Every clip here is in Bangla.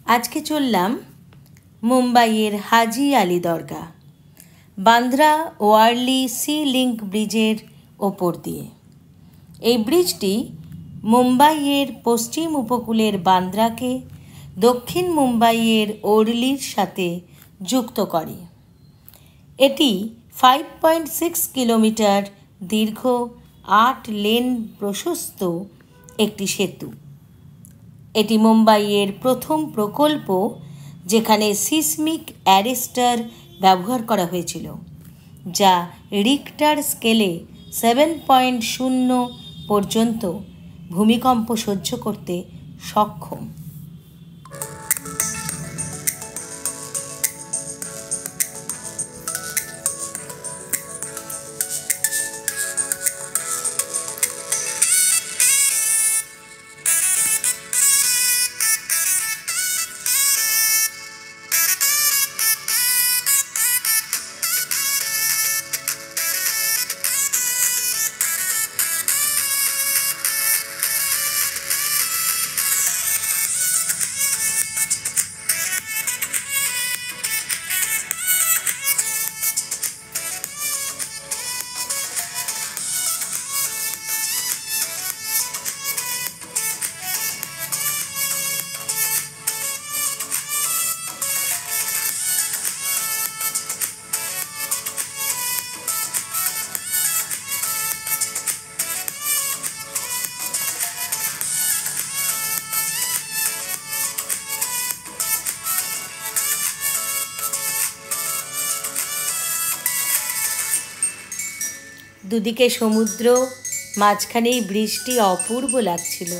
आज के चललाम मुम्बाइয়ের हाजी आली दरगा बांद्रा ওয়ারলি सी लिंक ब्रिजेर ओपर दिए। এই ব্রিজটি মুম্বাইয়ের পশ্চিম উপকূলের বান্দ্রাকে দক্ষিণ মুম্বাইয়ের ওরলির সাথে যুক্ত করে। এটি 5.6 কিলোমিটার দীর্ঘ 8 লেন প্রশস্ত একটি সেতু। এটি মুম্বাইয়ের প্রথম প্রকল্প যেখানে সিসমিক অ্যারেস্টার ব্যবহার করা হয়েছিল, যা রিক্টার স্কেলে 7.0 পর্যন্ত ভূমিকম্প সহ্য করতে সক্ষম। দুদিকে সমুদ্র, মাঝখানে এই ব্রিজটি অপূর্ব লাগছিল।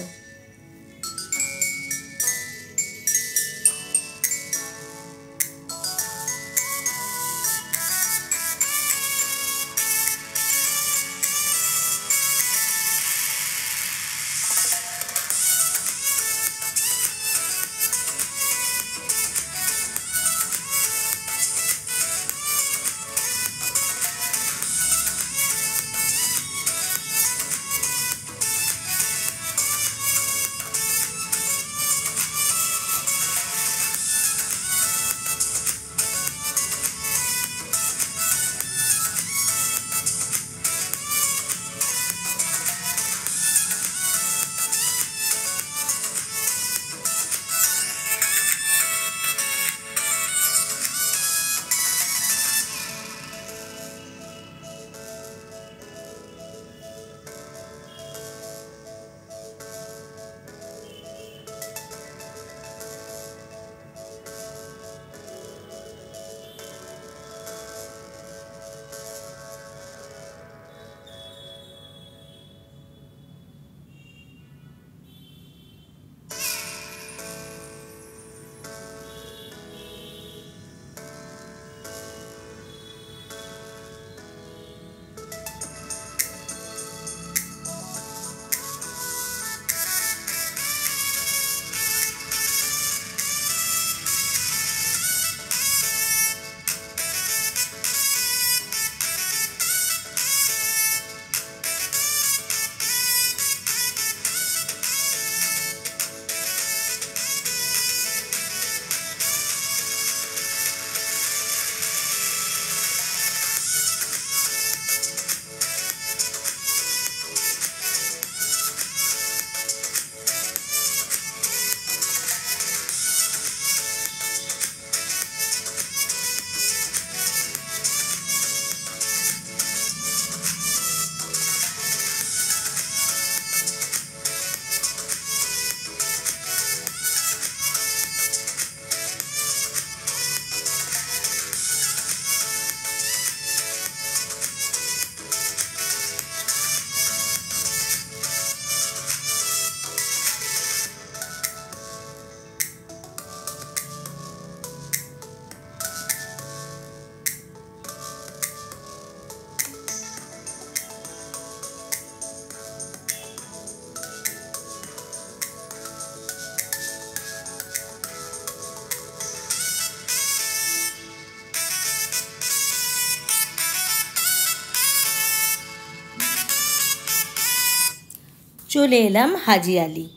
চলে এলাম হাজি আলি।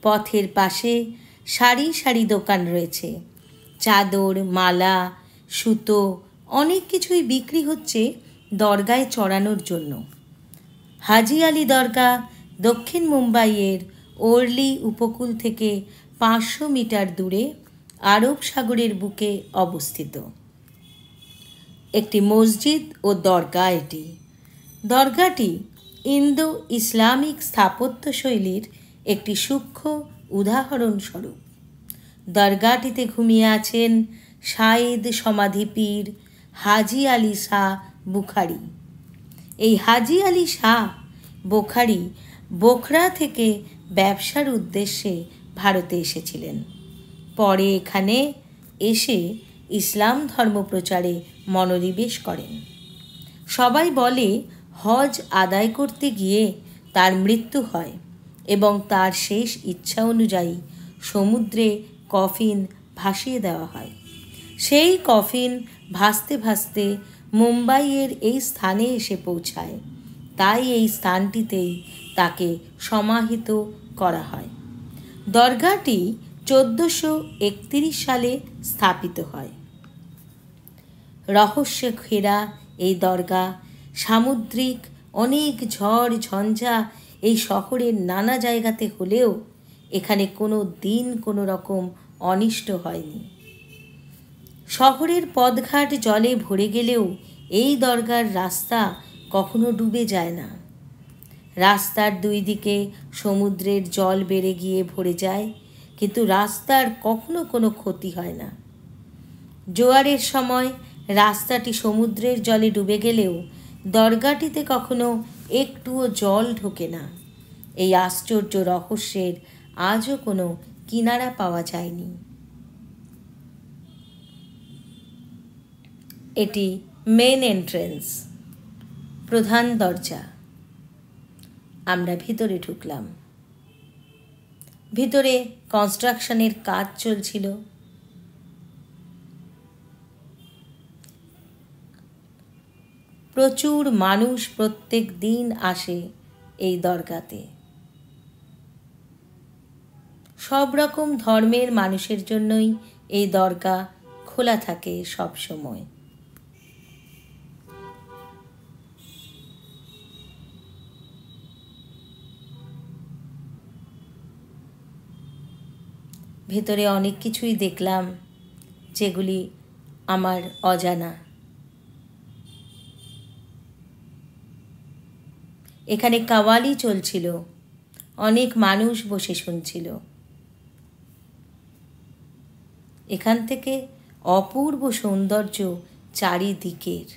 পথের পাশে সারি সারি দোকান রয়েছে। চাদর, মালা, সুতো অনেক কিছুই বিক্রি হচ্ছে দরগায় চড়ানোর জন্য। হাজি আলি দরগা দক্ষিণ মুম্বাইয়ের ওর্লি উপকূল থেকে 500 মিটার দূরে আরব সাগরের বুকে অবস্থিত একটি মসজিদ ও দরগা এটি। দরগাটি ইন্দো ইসলামিক স্থাপত্য শৈলীর একটি সূক্ষ্ম উদাহরণস্বরূপ। দরগাটিতে ঘুমিয়ে আছেন শায়েদ সমাধি পীর হাজি আলি শাহ বুখারি। এই হাজি আলি শাহ বুখারি বোখরা থেকে ব্যবসার উদ্দেশ্যে ভারতে এসেছিলেন। পরে এখানে এসে ইসলাম ধর্ম প্রচারে মনোনিবেশ করেন। সবাই বলে হজ আদায় করতে গিয়ে তার মৃত্যু হয় এবং তার শেষ ইচ্ছা অনুযায়ী সমুদ্রে কফিন ভাসিয়ে দেওয়া হয়। সেই কফিন ভাসতে ভাসতে মুম্বাইয়ের এই স্থানে এসে পৌঁছায়। তাই এই স্থানটিতেই তাকে সমাহিত করা হয়। দরগাটি 1431 সালে স্থাপিত হয়। রহস্যে ঘেরা এই দরগা সামুদ্রিক অনেক ঝড় ঝঞ্ঝা এই শহরের নানা জায়গাতে হলেও এখানে কোনো দিন কোনো রকম অনিষ্ট হয়নি। শহরের পথঘাট জলে ভরে গেলেও এই দরগার রাস্তা কখনো ডুবে যায় না। রাস্তার দুই দিকে সমুদ্রের জল বেড়ে গিয়ে ভরে যায়, কিন্তু রাস্তার কখনো কোনো ক্ষতি হয় না। জোয়ারের সময় রাস্তাটি সমুদ্রের জলে ডুবে গেলেও দরগাটিতে কখনো একটুও জল ঢোকে না। এই আশ্চর্য রহস্যের আজও কোনো কিনারা পাওয়া যায়নি। এটি মেন এন্ট্রেন্স, প্রধান দরজা। আমরা ভিতরে ঢুকলাম। ভিতরে কনস্ট্রাকশনের কাজ চলছিল। প্রচুর মানুষ প্রত্যেক দিন আসে এই দরগাতে। সব রকম ধর্মের মানুষের জন্যই এই দরগা খোলা থাকে সব সময়। ভেতরে অনেক কিছুই দেখলাম যেগুলি আমার অজানা। এখানে কাওয়ালি চলছিল, অনেক মানুষ বসে শুনছিল। এখান থেকে অপূর্ব সৌন্দর্য চারিদিকের।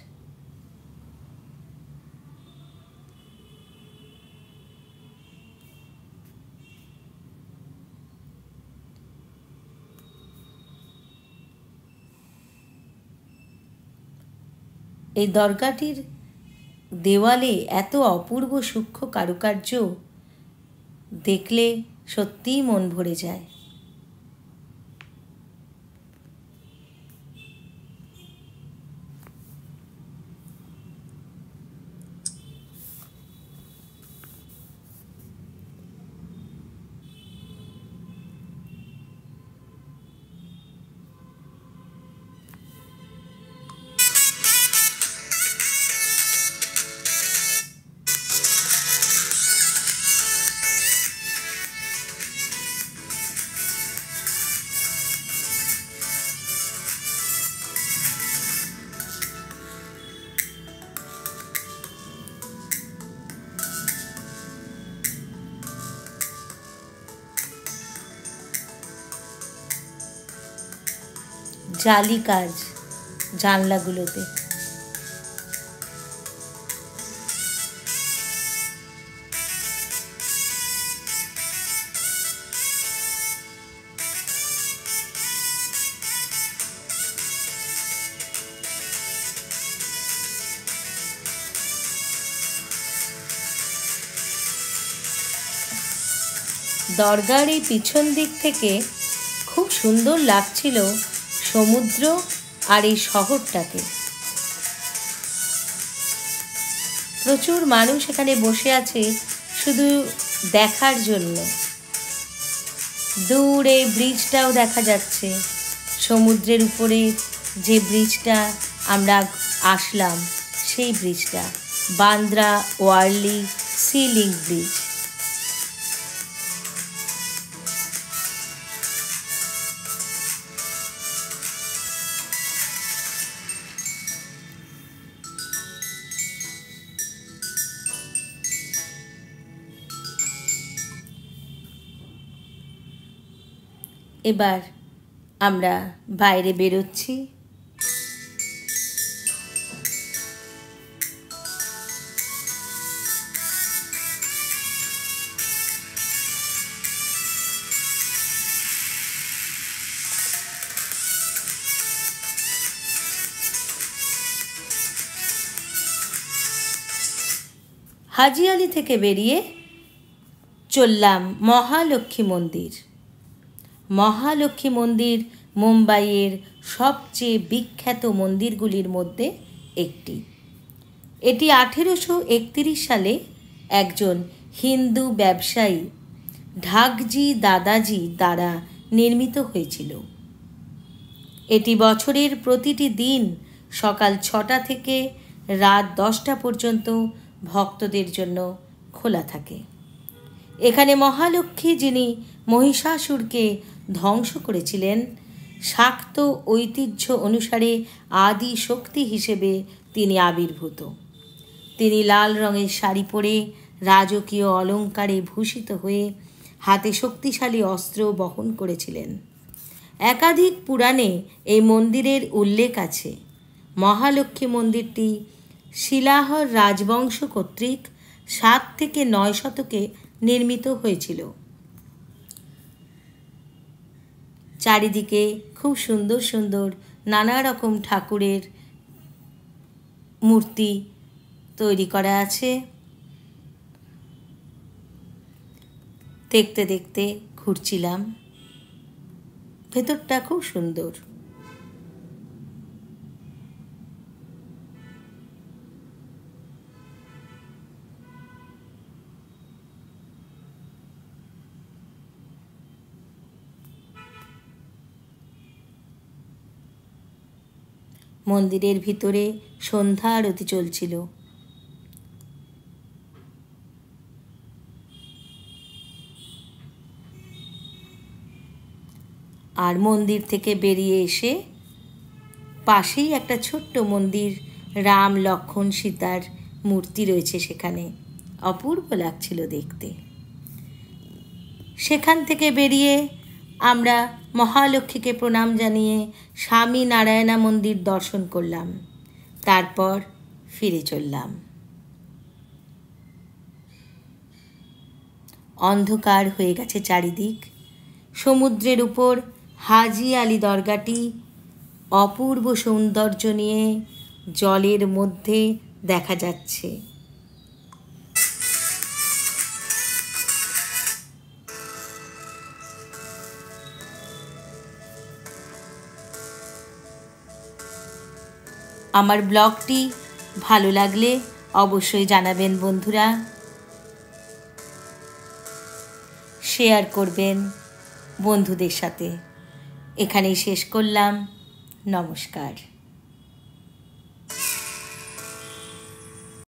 এই দরগাটির দেওয়ালে এত অপূর্ব সূক্ষ্ম কারুকার্য দেখলে সত্যিই মন ভরে যায়। জালি কাজ জানলাগুলোতে। দরগার এই পিছন দিক থেকে খুব সুন্দর লাগছিল সমুদ্র আর এই শহরটাকে। প্রচুর মানুষ এখানে বসে আছে শুধু দেখার জন্য। দূরে ব্রিজটাও দেখা যাচ্ছে, সমুদ্রের উপরে যে ব্রিজটা আমরা আসলাম সেই ব্রিজটা, Bandra Worli C link bridge. এবার আমরা বাইরে বেরোচ্ছি। হাজিয়ালি থেকে বেরিয়ে চললাম মহালক্ষ্মী মন্দির। মহালক্ষ্মী মন্দির মুম্বাইয়ের সবচেয়ে বিখ্যাত মন্দিরগুলির মধ্যে একটি। এটি 1831 সালে একজন হিন্দু ব্যবসায়ী ঢাকজি দাদাজি দ্বারা নির্মিত হয়েছিল। এটি বছরের প্রতিটি দিন সকাল 6টা থেকে রাত 10টা পর্যন্ত ভক্তদের জন্য খোলা থাকে। এখানে মহালক্ষ্মী, যিনি মহিষাসুরকে ধ্বংস করেছিলেন, শাক্ত ঐতিহ্য অনুসারে আদি শক্তি হিসেবে তিনি আবির্ভূত। তিনি লাল রঙের শাড়ি পরে রাজকীয় অলঙ্কারে ভূষিত হয়ে হাতে শক্তিশালী অস্ত্র বহন করেছিলেন। একাধিক পুরাণে এই মন্দিরের উল্লেখ আছে। মহালক্ষ্মী মন্দিরটি শিলাহর রাজবংশ কর্তৃক 7 থেকে 9 শতকে নির্মিত হয়েছিল। চারিদিকে খুব সুন্দর সুন্দর নানা রকম ঠাকুরের মূর্তি তৈরি করা আছে। দেখতে দেখতে ঘুরছিলাম, ভেতরটা খুব সুন্দর। মন্দিরের ভিতরে সন্ধ্যা আরতি চলছিল। আর মন্দির থেকে বেরিয়ে এসে পাশেই একটা ছোট্ট মন্দির, রাম লক্ষ্মণ সীতার মূর্তি রয়েছে সেখানে, অপূর্ব লাগছিল দেখতে। সেখান থেকে বেরিয়ে আমরা মহালক্ষ্মীকে প্রণাম জানিয়ে স্বামী নারায়ণা মন্দির দর্শন করলাম, তারপর ফিরে চললাম। অন্ধকার হয়ে গেছে চারিদিক। সমুদ্রের উপর হাজি আলি দরগাটি অপূর্ব সৌন্দর্য নিয়ে জলের মধ্যে দেখা যাচ্ছে। আমার ব্লগটি ভালো লাগলে অবশ্যই জানাবেন বন্ধুরা, শেয়ার করবেন বন্ধুদের সাথে। এখানেই শেষ করলাম। নমস্কার।